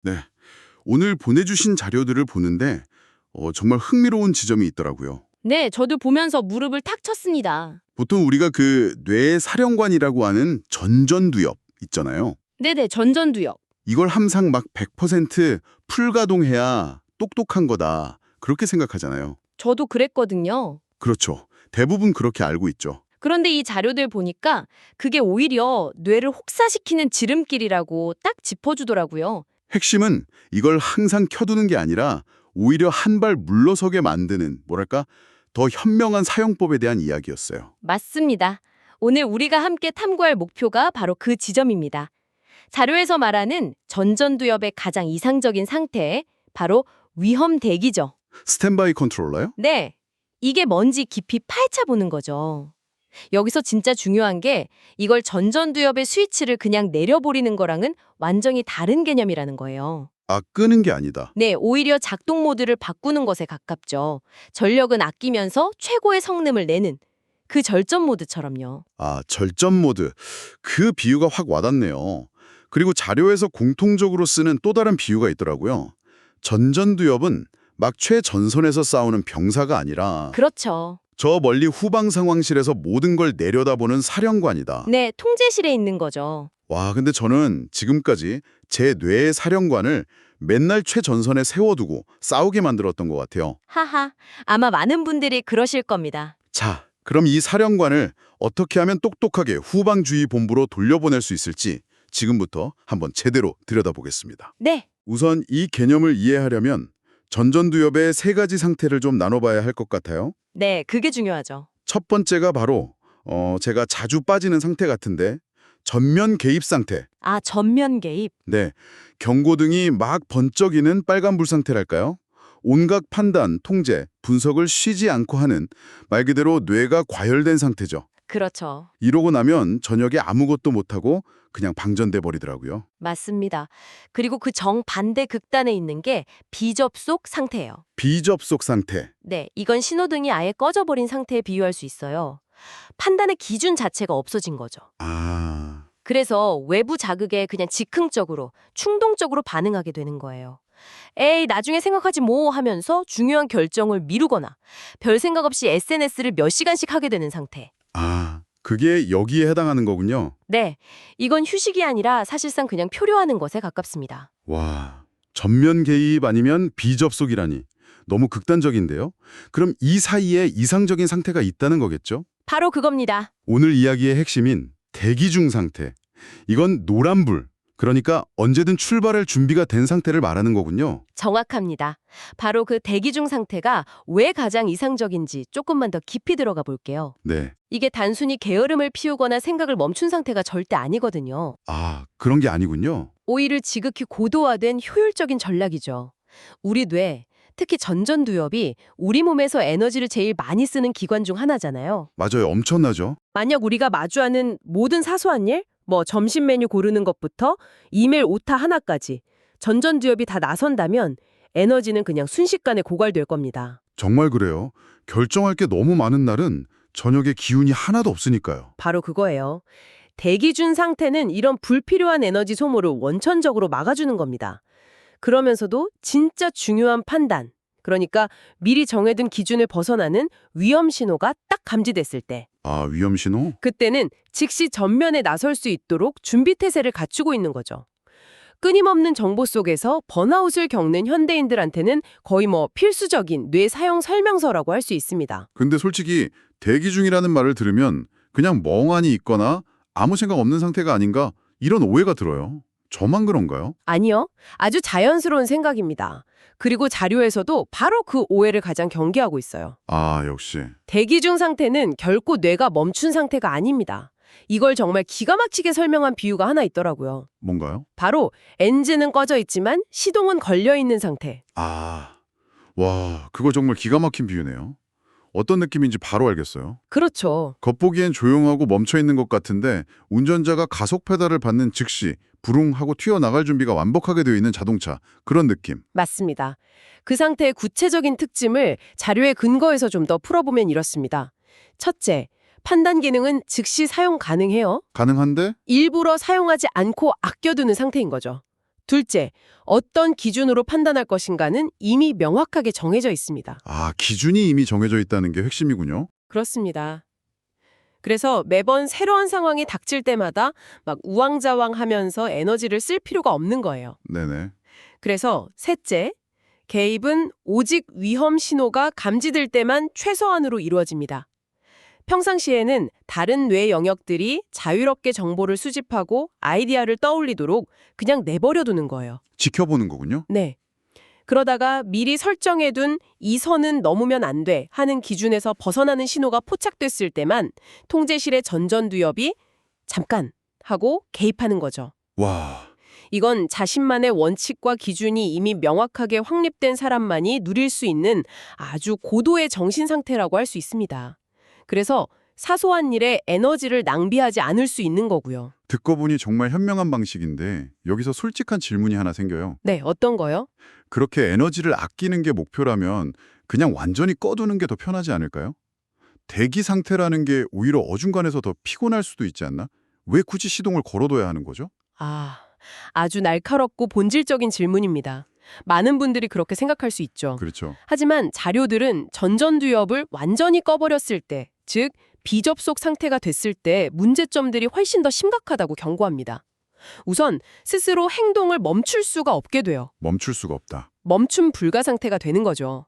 네. 오늘 보내주신 자료들을 보는데 정말 흥미로운 지점이 있더라고요. 네, 저도 보면서 무릎을 탁 쳤습니다. 보통 우리가 그 뇌사령관이라고 하는 전전두엽 있잖아요. 네네, 전전두엽. 이걸 항상 막 100% 풀가동해야 똑똑한 거다. 그렇게 생각하잖아요. 저도 그랬거든요. 그렇죠. 대부분 그렇게 알고 있죠. 그런데 이 자료들 보니까 그게 오히려 뇌를 혹사시키는 지름길이라고 딱 짚어주더라고요. 핵심은 이걸 항상 켜두는 게 아니라 오히려 한 발 물러서게 만드는 뭐랄까 더 현명한 사용법에 대한 이야기였어요. 맞습니다. 오늘 우리가 함께 탐구할 목표가 바로 그 지점입니다. 자료에서 말하는 전전두엽의 가장 이상적인 상태, 바로 위험 대기죠. 스탠바이 컨트롤러요? 네, 이게 뭔지 깊이 파헤쳐 보는 거죠. 여기서 진짜 중요한 게 이걸 전전두엽의 스위치를 그냥 내려버리는 거랑은 완전히 다른 개념이라는 거예요. 아, 끄는 게 아니다. 네, 오히려 작동 모드를 바꾸는 것에 가깝죠. 전력은 아끼면서 최고의 성능을 내는 그 절전 모드처럼요. 아, 절전 모드. 그 비유가 확 와닿네요. 그리고 자료에서 공통적으로 쓰는 또 다른 비유가 있더라고요. 전전두엽은 막 최전선에서 싸우는 병사가 아니라 그렇죠. 저 멀리 후방 상황실에서 모든 걸 내려다보는 사령관이다. 네, 통제실에 있는 거죠. 와, 근데 저는 지금까지 제 뇌의 사령관을 맨날 최전선에 세워두고 싸우게 만들었던 것 같아요. 하하, 아마 많은 분들이 그러실 겁니다. 자, 그럼 이 사령관을 어떻게 하면 똑똑하게 후방주의 본부로 돌려보낼 수 있을지 지금부터 한번 제대로 들여다보겠습니다. 네, 우선 이 개념을 이해하려면 전전두엽의 세 가지 상태를 좀 나눠봐야 할 것 같아요. 네, 그게 중요하죠. 첫 번째가 바로 제가 자주 빠지는 상태 같은데 전면 개입 상태. 아, 전면 개입. 네, 경고등이 막 번쩍이는 빨간불 상태랄까요? 온갖 판단, 통제, 분석을 쉬지 않고 하는 말 그대로 뇌가 과열된 상태죠. 그렇죠. 이러고 나면 저녁에 아무것도 못하고 그냥 방전돼 버리더라고요. 맞습니다. 그리고 그 정반대 극단에 있는 게 비접속 상태예요. 비접속 상태. 네, 이건 신호등이 아예 꺼져버린 상태에 비유할 수 있어요. 판단의 기준 자체가 없어진 거죠. 아, 그래서 외부 자극에 그냥 즉흥적으로, 충동적으로 반응하게 되는 거예요. 에이, 나중에 생각하지 뭐 하면서 중요한 결정을 미루거나 별 생각 없이 SNS를 몇 시간씩 하게 되는 상태. 그게 여기에 해당하는 거군요. 네, 이건 휴식이 아니라 사실상 그냥 표류하는 것에 가깝습니다. 와, 전면 개입 아니면 비접속이라니. 너무 극단적인데요? 그럼 이 사이에 이상적인 상태가 있다는 거겠죠? 바로 그겁니다. 오늘 이야기의 핵심인 대기 중 상태. 이건 노란불, 그러니까 언제든 출발할 준비가 된 상태를 말하는 거군요. 정확합니다. 바로 그 대기 중 상태가 왜 가장 이상적인지 조금만 더 깊이 들어가 볼게요. 네. 이게 단순히 게으름을 피우거나 생각을 멈춘 상태가 절대 아니거든요. 아, 그런 게 아니군요. 오히려 지극히 고도화된 효율적인 전략이죠. 우리 뇌, 특히 전전두엽이 우리 몸에서 에너지를 제일 많이 쓰는 기관 중 하나잖아요. 맞아요. 엄청나죠? 만약 우리가 마주하는 모든 사소한 일, 뭐 점심 메뉴 고르는 것부터 이메일 오타 하나까지 전전두엽이 다 나선다면 에너지는 그냥 순식간에 고갈될 겁니다. 정말 그래요. 결정할 게 너무 많은 날은 저녁에 기운이 하나도 없으니까요. 바로 그거예요. 대기 중 상태는 이런 불필요한 에너지 소모를 원천적으로 막아주는 겁니다. 그러면서도 진짜 중요한 판단, 그러니까 미리 정해둔 기준을 벗어나는 위험 신호가 딱 감지됐을 때, 아, 위험 신호? 그때는 즉시 전면에 나설 수 있도록 준비 태세를 갖추고 있는 거죠. 끊임없는 정보 속에서 번아웃을 겪는 현대인들한테는 거의 뭐 필수적인 뇌 사용 설명서라고 할 수 있습니다. 근데 솔직히 대기 중이라는 말을 들으면 그냥 멍하니 있거나 아무 생각 없는 상태가 아닌가 이런 오해가 들어요. 저만 그런가요? 아니요. 아주 자연스러운 생각입니다. 그리고 자료에서도 바로 그 오해를 가장 경계하고 있어요. 아, 역시. 대기 중 상태는 결코 뇌가 멈춘 상태가 아닙니다. 이걸 정말 기가 막히게 설명한 비유가 하나 있더라고요. 뭔가요? 바로 엔진은 꺼져 있지만 시동은 걸려 있는 상태. 아, 와, 그거 정말 기가 막힌 비유네요. 어떤 느낌인지 바로 알겠어요. 그렇죠. 겉보기엔 조용하고 멈춰있는 것 같은데 운전자가 가속 페달을 밟는 즉시 부릉하고 튀어나갈 준비가 완벽하게 되어 있는 자동차, 그런 느낌. 맞습니다. 그 상태의 구체적인 특징을 자료에 근거해서 좀 더 풀어보면 이렇습니다. 첫째, 판단 기능은 즉시 사용 가능해요. 가능한데? 일부러 사용하지 않고 아껴두는 상태인 거죠. 둘째, 어떤 기준으로 판단할 것인가는 이미 명확하게 정해져 있습니다. 아, 기준이 이미 정해져 있다는 게 핵심이군요. 그렇습니다. 그래서 매번 새로운 상황이 닥칠 때마다 막 우왕좌왕하면서 에너지를 쓸 필요가 없는 거예요. 네네. 그래서 셋째, 개입은 오직 위험 신호가 감지될 때만 최소한으로 이루어집니다. 평상시에는 다른 뇌 영역들이 자유롭게 정보를 수집하고 아이디어를 떠올리도록 그냥 내버려 두는 거예요. 지켜보는 거군요. 네. 그러다가 미리 설정해둔 이 선은 넘으면 안 돼 하는 기준에서 벗어나는 신호가 포착됐을 때만 통제실의 전전두엽이 잠깐 하고 개입하는 거죠. 와, 이건 자신만의 원칙과 기준이 이미 명확하게 확립된 사람만이 누릴 수 있는 아주 고도의 정신 상태라고 할 수 있습니다. 그래서 사소한 일에 에너지를 낭비하지 않을 수 있는 거고요. 듣고 보니 정말 현명한 방식인데 여기서 솔직한 질문이 하나 생겨요. 네, 어떤 거요? 그렇게 에너지를 아끼는 게 목표라면 그냥 완전히 꺼두는 게 더 편하지 않을까요? 대기 상태라는 게 오히려 어중간해서 더 피곤할 수도 있지 않나? 왜 굳이 시동을 걸어둬야 하는 거죠? 아주 날카롭고 본질적인 질문입니다. 많은 분들이 그렇게 생각할 수 있죠. 그렇죠. 하지만 자료들은 전전두엽을 완전히 꺼버렸을 때, 즉 비접속 상태가 됐을 때 문제점들이 훨씬 더 심각하다고 경고합니다. 우선 스스로 행동을 멈출 수가 없게 돼요. 멈출 수가 없다. 멈춤 불가 상태가 되는 거죠.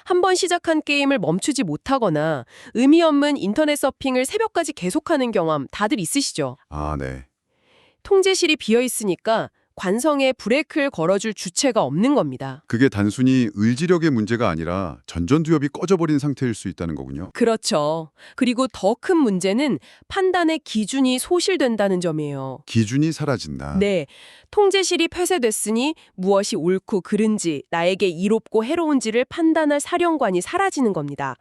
한 번 시작한 게임을 멈추지 못하거나 의미 없는 인터넷 서핑을 새벽까지 계속하는 경험 다들 있으시죠? 아, 네. 통제실이 비어 있으니까 관성에 브레이크를 걸어줄 주체가 없는 겁니다. 그게 단순히 의지력의 문제가 아니라 전전두엽이 꺼져버린 상태일 수 있다는 거군요. 그렇죠. 그리고 더 큰 문제는 판단의 기준이 소실된다는 점이에요. 기준이 사라진다. 네, 통제실이 폐쇄됐으니 무엇이 옳고 그른지, 나에게 이롭고 해로운지를 판단할 사령관이 사라지는 겁니다.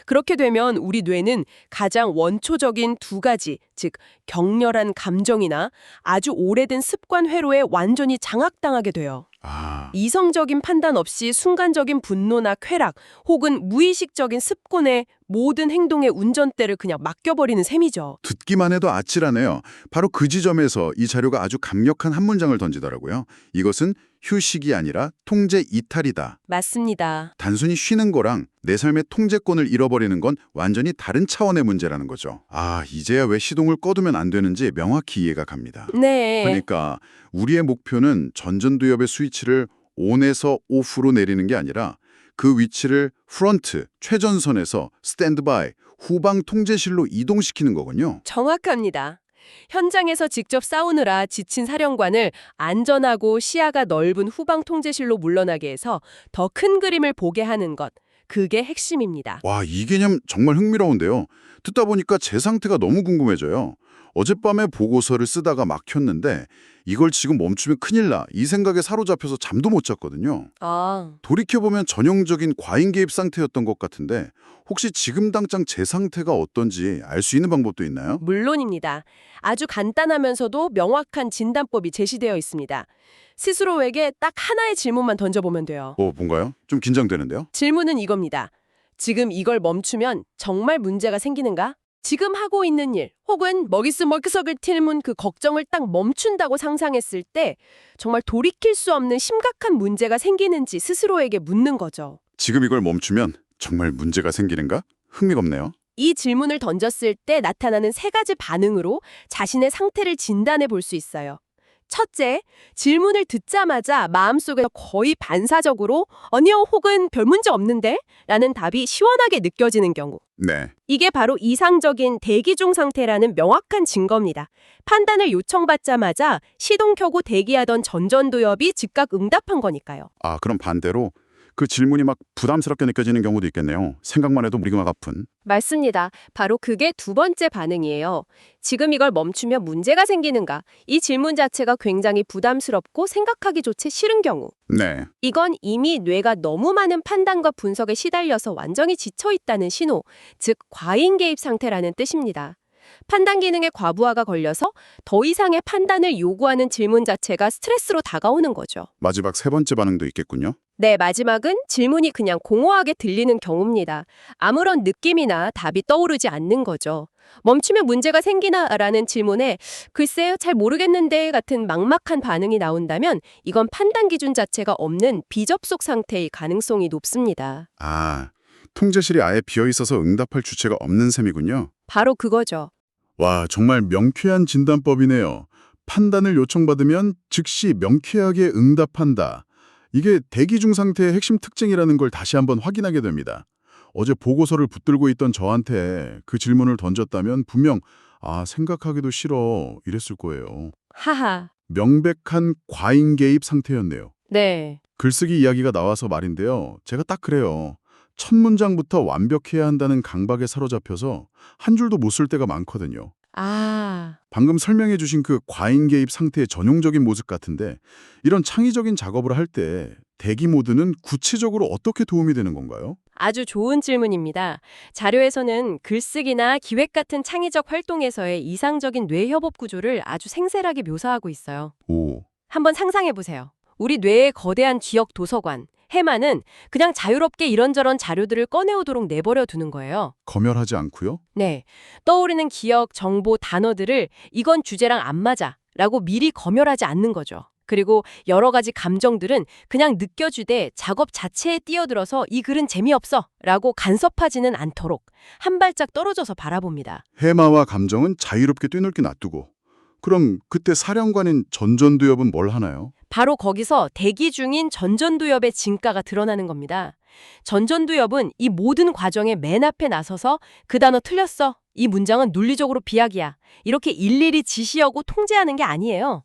그렇게 되면 우리 뇌는 가장 원초적인 두 가지, 즉 격렬한 감정이나 아주 오래된 습관 회로에 완전히 장악당하게 돼요. 아, 이성적인 판단 없이 순간적인 분노나 쾌락 혹은 무의식적인 습관에 모든 행동의 운전대를 그냥 맡겨버리는 셈이죠. 듣기만 해도 아찔하네요. 바로 그 지점에서 이 자료가 아주 강력한 한 문장을 던지더라고요. 이것은 휴식이 아니라 통제 이탈이다. 맞습니다. 단순히 쉬는 거랑 내 삶의 통제권을 잃어버리는 건 완전히 다른 차원의 문제라는 거죠. 아, 이제야 왜 시동을 꺼두면 안 되는지 명확히 이해가 갑니다. 네. 그러니까 우리의 목표는 전전두엽의 스위치를 ON에서 OFF로 내리는 게 아니라 그 위치를 프런트, 최전선에서 스탠드바이, 후방 통제실로 이동시키는 거군요. 정확합니다. 현장에서 직접 싸우느라 지친 사령관을 안전하고 시야가 넓은 후방 통제실로 물러나게 해서 더 큰 그림을 보게 하는 것. 그게 핵심입니다. 와, 이 개념 정말 흥미로운데요. 듣다 보니까 제 상태가 너무 궁금해져요. 어젯밤에 보고서를 쓰다가 막혔는데 이걸 지금 멈추면 큰일 나. 이 생각에 사로잡혀서 잠도 못 잤거든요. 돌이켜보면 전형적인 과잉 개입 상태였던 것 같은데 혹시 지금 당장 제 상태가 어떤지 알 수 있는 방법도 있나요? 물론입니다. 아주 간단하면서도 명확한 진단법이 제시되어 있습니다. 스스로에게 딱 하나의 질문만 던져보면 돼요. 뭔가요? 좀 긴장되는데요? 질문은 이겁니다. 지금 이걸 멈추면 정말 문제가 생기는가? 지금 하고 있는 일 혹은 머릿속을 튀는 그 걱정을 딱 멈춘다고 상상했을 때 정말 돌이킬 수 없는 심각한 문제가 생기는지 스스로에게 묻는 거죠. 지금 이걸 멈추면 정말 문제가 생기는가? 흥미롭네요. 이 질문을 던졌을 때 나타나는 세 가지 반응으로 자신의 상태를 진단해 볼 수 있어요. 첫째, 질문을 듣자마자 마음속에서 거의 반사적으로 아니요 혹은 별 문제 없는데? 라는 답이 시원하게 느껴지는 경우. 네. 이게 바로 이상적인 대기 중 상태라는 명확한 증거입니다. 판단을 요청받자마자 시동 켜고 대기하던 전전두엽이 즉각 응답한 거니까요. 아, 그럼 반대로 그 질문이 막 부담스럽게 느껴지는 경우도 있겠네요. 생각만 해도 머리가 아픈. 맞습니다. 바로 그게 두 번째 반응이에요. 지금 이걸 멈추면 문제가 생기는가? 이 질문 자체가 굉장히 부담스럽고 생각하기조차 싫은 경우. 네. 이건 이미 뇌가 너무 많은 판단과 분석에 시달려서 완전히 지쳐 있다는 신호, 즉 과잉 개입 상태라는 뜻입니다. 판단 기능의 과부하가 걸려서 더 이상의 판단을 요구하는 질문 자체가 스트레스로 다가오는 거죠. 마지막 세 번째 반응도 있겠군요. 네, 마지막은 질문이 그냥 공허하게 들리는 경우입니다. 아무런 느낌이나 답이 떠오르지 않는 거죠. 멈추면 문제가 생기나라는 질문에 글쎄요, 잘 모르겠는데 같은 막막한 반응이 나온다면 이건 판단 기준 자체가 없는 비접속 상태의 가능성이 높습니다. 아, 통제실이 아예 비어있어서 응답할 주체가 없는 셈이군요. 바로 그거죠. 와, 정말 명쾌한 진단법이네요. 판단을 요청받으면 즉시 명쾌하게 응답한다. 이게 대기 중 상태의 핵심 특징이라는 걸 다시 한번 확인하게 됩니다. 어제 보고서를 붙들고 있던 저한테 그 질문을 던졌다면 분명 생각하기도 싫어 이랬을 거예요. 하하. 명백한 과잉 개입 상태였네요. 네. 글쓰기 이야기가 나와서 말인데요. 제가 딱 그래요. 첫 문장부터 완벽해야 한다는 강박에 사로잡혀서 한 줄도 못 쓸 때가 많거든요. 아. 방금 설명해 주신 그 과잉 개입 상태의 전형적인 모습 같은데 이런 창의적인 작업을 할 때 대기 모드는 구체적으로 어떻게 도움이 되는 건가요? 아주 좋은 질문입니다. 자료에서는 글쓰기나 기획 같은 창의적 활동에서의 이상적인 뇌협업 구조를 아주 생생하게 묘사하고 있어요. 오, 한번 상상해 보세요. 우리 뇌의 거대한 기억 도서관, 해마는 그냥 자유롭게 이런저런 자료들을 꺼내오도록 내버려 두는 거예요. 검열하지 않고요? 네. 떠오르는 기억, 정보, 단어들을 이건 주제랑 안 맞아 라고 미리 검열하지 않는 거죠. 그리고 여러 가지 감정들은 그냥 느껴지되 작업 자체에 뛰어들어서 이 글은 재미없어 라고 간섭하지는 않도록 한 발짝 떨어져서 바라봅니다. 해마와 감정은 자유롭게 뛰놀게 놔두고 그럼 그때 사령관인 전전두엽은 뭘 하나요? 바로 거기서 대기 중인 전전두엽의 진가가 드러나는 겁니다. 전전두엽은 이 모든 과정의 맨 앞에 나서서 그 단어 틀렸어. 이 문장은 논리적으로 비약이야. 이렇게 일일이 지시하고 통제하는 게 아니에요.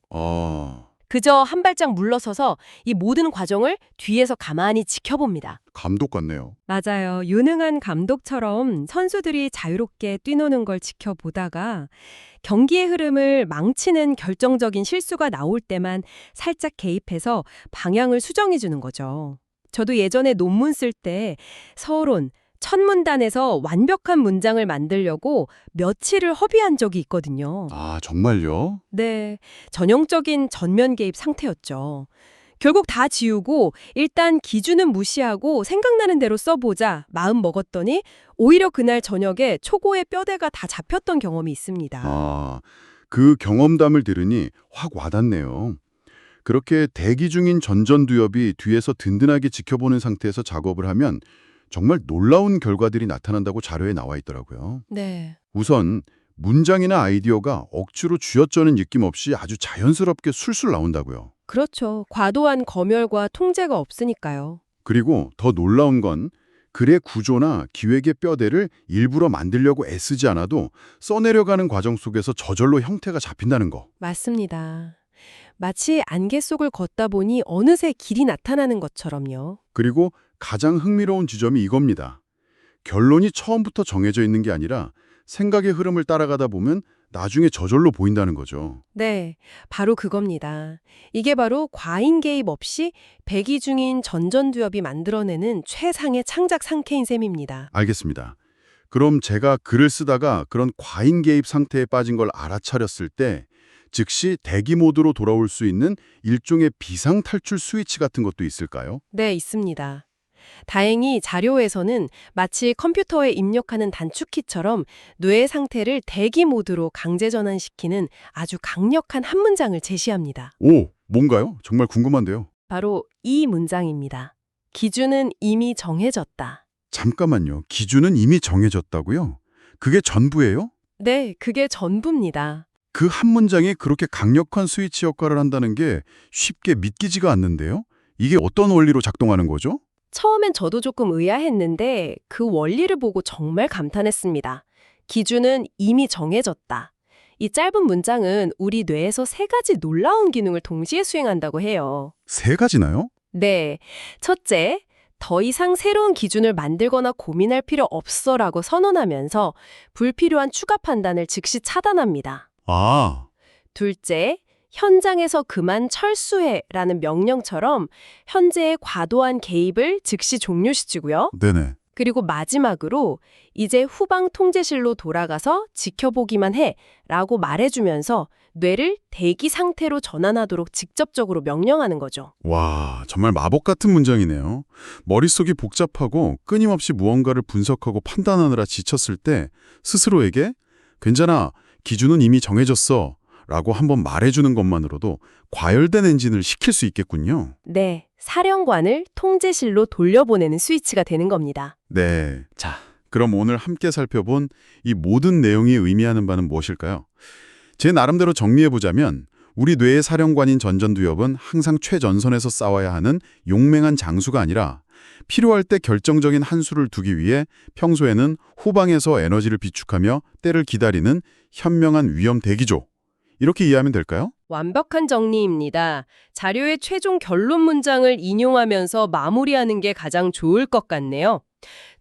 그저 한 발짝 물러서서 이 모든 과정을 뒤에서 가만히 지켜봅니다. 감독 같네요. 맞아요. 유능한 감독처럼 선수들이 자유롭게 뛰노는 걸 지켜보다가 경기의 흐름을 망치는 결정적인 실수가 나올 때만 살짝 개입해서 방향을 수정해 주는 거죠. 저도 예전에 논문 쓸 때 서론, 첫 문단에서 완벽한 문장을 만들려고 며칠을 허비한 적이 있거든요. 아, 정말요? 네, 전형적인 전면 개입 상태였죠. 결국 다 지우고 일단 기준은 무시하고 생각나는 대로 써보자 마음 먹었더니 오히려 그날 저녁에 초고의 뼈대가 다 잡혔던 경험이 있습니다. 그 경험담을 들으니 확 와닿네요. 그렇게 대기 중인 전전두엽이 뒤에서 든든하게 지켜보는 상태에서 작업을 하면 정말 놀라운 결과들이 나타난다고 자료에 나와 있더라고요. 네. 우선 문장이나 아이디어가 억지로 쥐어짜는 느낌 없이 아주 자연스럽게 술술 나온다고요. 그렇죠. 과도한 검열과 통제가 없으니까요. 그리고 더 놀라운 건 글의 구조나 기획의 뼈대를 일부러 만들려고 애쓰지 않아도 써내려가는 과정 속에서 저절로 형태가 잡힌다는 거. 맞습니다. 마치 안개 속을 걷다 보니 어느새 길이 나타나는 것처럼요. 그리고 가장 흥미로운 지점이 이겁니다. 결론이 처음부터 정해져 있는 게 아니라 생각의 흐름을 따라가다 보면 나중에 저절로 보인다는 거죠. 네, 바로 그겁니다. 이게 바로 과잉 개입 없이 배기 중인 전전두엽이 만들어내는 최상의 창작 상태인 셈입니다. 알겠습니다. 그럼 제가 글을 쓰다가 그런 과잉 개입 상태에 빠진 걸 알아차렸을 때 즉시 대기 모드로 돌아올 수 있는 일종의 비상 탈출 스위치 같은 것도 있을까요? 네, 있습니다. 다행히 자료에서는 마치 컴퓨터에 입력하는 단축키처럼 뇌의 상태를 대기 모드로 강제 전환시키는 아주 강력한 한 문장을 제시합니다. 오, 뭔가요? 정말 궁금한데요. 바로 이 문장입니다. 기준은 이미 정해졌다. 잠깐만요. 기준은 이미 정해졌다고요? 그게 전부예요? 네, 그게 전부입니다. 그 한 문장이 그렇게 강력한 스위치 역할을 한다는 게 쉽게 믿기지가 않는데요? 이게 어떤 원리로 작동하는 거죠? 처음엔 저도 조금 의아했는데 그 원리를 보고 정말 감탄했습니다. 기준은 이미 정해졌다. 이 짧은 문장은 우리 뇌에서 세 가지 놀라운 기능을 동시에 수행한다고 해요. 세 가지나요? 네. 첫째, 더 이상 새로운 기준을 만들거나 고민할 필요 없어라고 선언하면서 불필요한 추가 판단을 즉시 차단합니다. 아, 둘째, 현장에서 그만 철수해라는 명령처럼 현재의 과도한 개입을 즉시 종료시키고요. 네네. 그리고 마지막으로 이제 후방 통제실로 돌아가서 지켜보기만 해 라고 말해주면서 뇌를 대기 상태로 전환하도록 직접적으로 명령하는 거죠. 와, 정말 마법 같은 문장이네요. 머릿속이 복잡하고 끊임없이 무언가를 분석하고 판단하느라 지쳤을 때 스스로에게 괜찮아, 기준은 이미 정해졌어 라고 한번 말해주는 것만으로도 과열된 엔진을 식힐 수 있겠군요. 네, 사령관을 통제실로 돌려보내는 스위치가 되는 겁니다. 네. 자, 그럼 오늘 함께 살펴본 이 모든 내용이 의미하는 바는 무엇일까요? 제 나름대로 정리해보자면 우리 뇌의 사령관인 전전두엽은 항상 최전선에서 싸워야 하는 용맹한 장수가 아니라 필요할 때 결정적인 한 수를 두기 위해 평소에는 후방에서 에너지를 비축하며 때를 기다리는 현명한 위험 대기조. 이렇게 이해하면 될까요? 완벽한 정리입니다. 자료의 최종 결론 문장을 인용하면서 마무리하는 게 가장 좋을 것 같네요.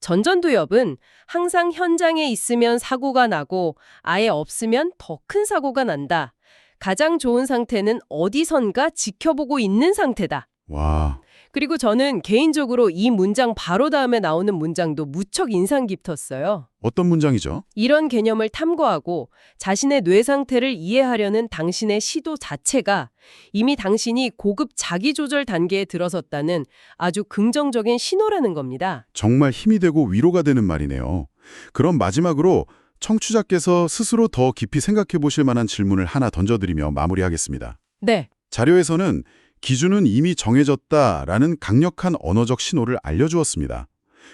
전전두엽은 항상 현장에 있으면 사고가 나고 아예 없으면 더 큰 사고가 난다. 가장 좋은 상태는 어디선가 지켜보고 있는 상태다. 와, 그리고 저는 개인적으로 이 문장 바로 다음에 나오는 문장도 무척 인상 깊었어요. 어떤 문장이죠? 이런 개념을 탐구하고 자신의 뇌 상태를 이해하려는 당신의 시도 자체가 이미 당신이 고급 자기조절 단계에 들어섰다는 아주 긍정적인 신호라는 겁니다. 정말 힘이 되고 위로가 되는 말이네요. 그럼 마지막으로 청취자께서 스스로 더 깊이 생각해 보실 만한 질문을 하나 던져드리며 마무리하겠습니다. 네. 자료에서는 기준은 이미 정해졌다라는 강력한 언어적 신호를 알려주었습니다.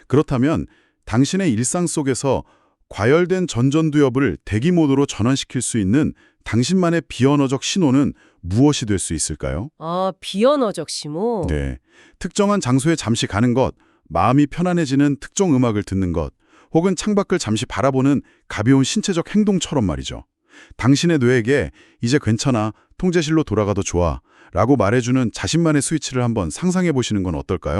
그렇다면 당신의 일상 속에서 과열된 전전두엽을 대기 모드로 전환시킬 수 있는 당신만의 비언어적 신호는 무엇이 될 수 있을까요? 비언어적 신호. 네, 특정한 장소에 잠시 가는 것, 마음이 편안해지는 특정 음악을 듣는 것, 혹은 창밖을 잠시 바라보는 가벼운 신체적 행동처럼 말이죠. 당신의 뇌에게 이제 괜찮아, 통제실로 돌아가도 좋아 라고 말해주는 자신만의 스위치를 한번 상상해 보시는 건 어떨까요?